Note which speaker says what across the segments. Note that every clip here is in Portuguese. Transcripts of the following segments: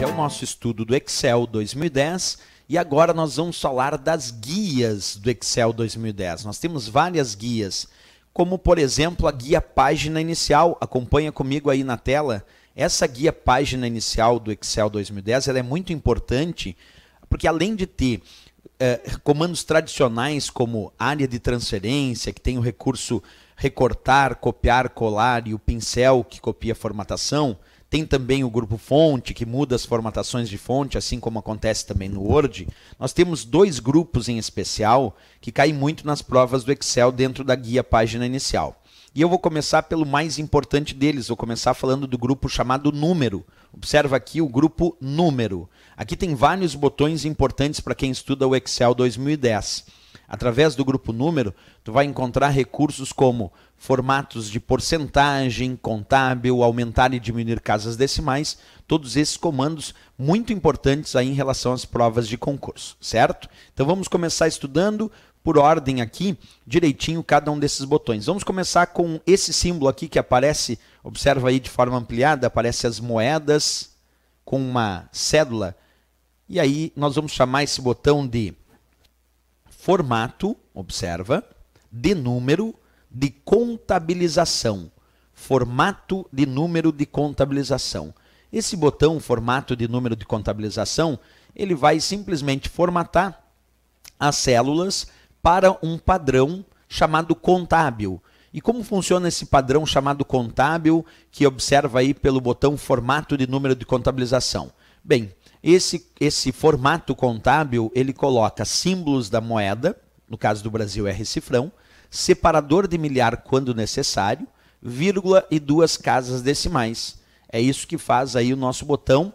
Speaker 1: continuidade ao nosso estudo do Excel 2010 e agora nós vamos falar das guias do Excel 2010. Nós temos várias guias, como por exemplo a guia página inicial. Acompanha comigo aí na tela. Essa guia página inicial do Excel 2010 ela é muito importante porque além de ter comandos tradicionais como área de transferência, que tem o recurso recortar, copiar, colar e o pincel que copia a formatação, tem também o grupo fonte, que muda as formatações de fonte, assim como acontece também no Word. Nós temos dois grupos em especial que caem muito nas provas do Excel dentro da guia página inicial. E eu vou começar pelo mais importante deles, vou começar falando do grupo chamado número. Observa aqui o grupo número. Aqui tem vários botões importantes para quem estuda o Excel 2010. Através do grupo número, tu vai encontrar recursos como formatos de porcentagem, contábil, aumentar e diminuir casas decimais, todos esses comandos muito importantes aí em relação às provas de concurso, certo? Então vamos começar estudando por ordem aqui, direitinho cada um desses botões. Vamos começar com esse símbolo aqui que aparece, observa aí de forma ampliada, aparece as moedas com uma cédula, e aí nós vamos chamar esse botão de formato, observa, de número de contabilização. Formato de número de contabilização. Esse botão, formato de número de contabilização, ele vai simplesmente formatar as células para um padrão chamado contábil. E como funciona esse padrão chamado contábil, que observa aí pelo botão formato de número de contabilização? Bem, esse formato contábil, ele coloca símbolos da moeda, no caso do Brasil é cifrão, separador de milhar quando necessário, vírgula e 2 casas decimais. É isso que faz aí o nosso botão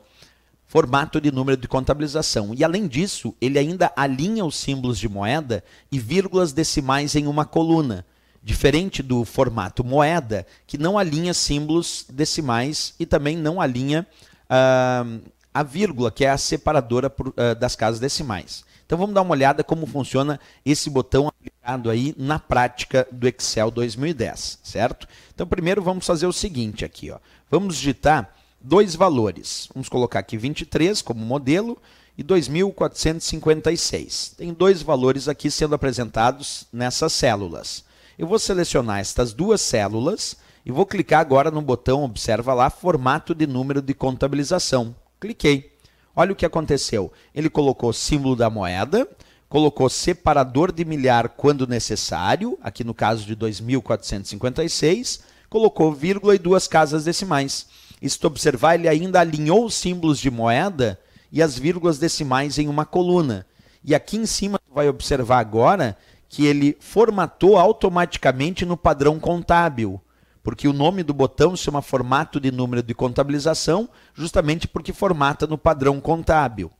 Speaker 1: formato de número de contabilização. E além disso, ele ainda alinha os símbolos de moeda e vírgulas decimais em uma coluna, diferente do formato moeda, que não alinha símbolos decimais e também não alinha a vírgula, que é a separadora das casas decimais. Então vamos dar uma olhada como funciona esse botão aplicado aí na prática do Excel 2010, certo? Então primeiro vamos fazer o seguinte aqui, ó. Vamos digitar dois valores. Vamos colocar aqui 23 como modelo e 2.456. Tem dois valores aqui sendo apresentados nessas células. Eu vou selecionar estas duas células e vou clicar agora no botão, observa lá, formato de número de contabilização. Cliquei. Olha o que aconteceu. Ele colocou símbolo da moeda, colocou separador de milhar quando necessário, aqui no caso de 2.456, colocou vírgula e 2 casas decimais. E se tu observar, ele ainda alinhou os símbolos de moeda e as vírgulas decimais em uma coluna. E aqui em cima tu vai observar agora que ele formatou automaticamente no padrão contábil, porque o nome do botão se chama formato de número de contabilização, justamente porque formata no padrão contábil.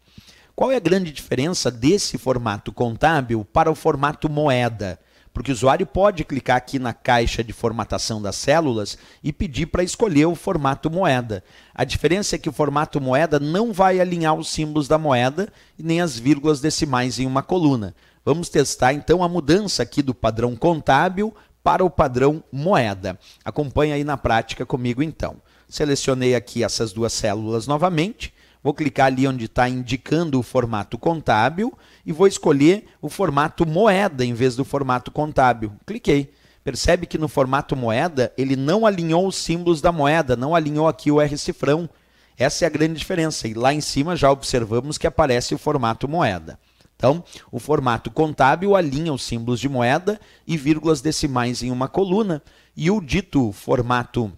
Speaker 1: Qual é a grande diferença desse formato contábil para o formato moeda? Porque o usuário pode clicar aqui na caixa de formatação das células e pedir para escolher o formato moeda. A diferença é que o formato moeda não vai alinhar os símbolos da moeda e nem as vírgulas decimais em uma coluna. Vamos testar então a mudança aqui do padrão contábil para o padrão moeda. Acompanha aí na prática comigo então. Selecionei aqui essas duas células novamente. Vou clicar ali onde está indicando o formato contábil e vou escolher o formato moeda em vez do formato contábil. Cliquei. Percebe que no formato moeda ele não alinhou os símbolos da moeda, não alinhou aqui o R-cifrão. Essa é a grande diferença. E lá em cima já observamos que aparece o formato moeda. Então, o formato contábil alinha os símbolos de moeda e vírgulas decimais em uma coluna, e o dito formato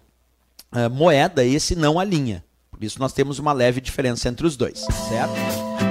Speaker 1: moeda, esse não alinha. Por isso nós temos uma leve diferença entre os dois, certo?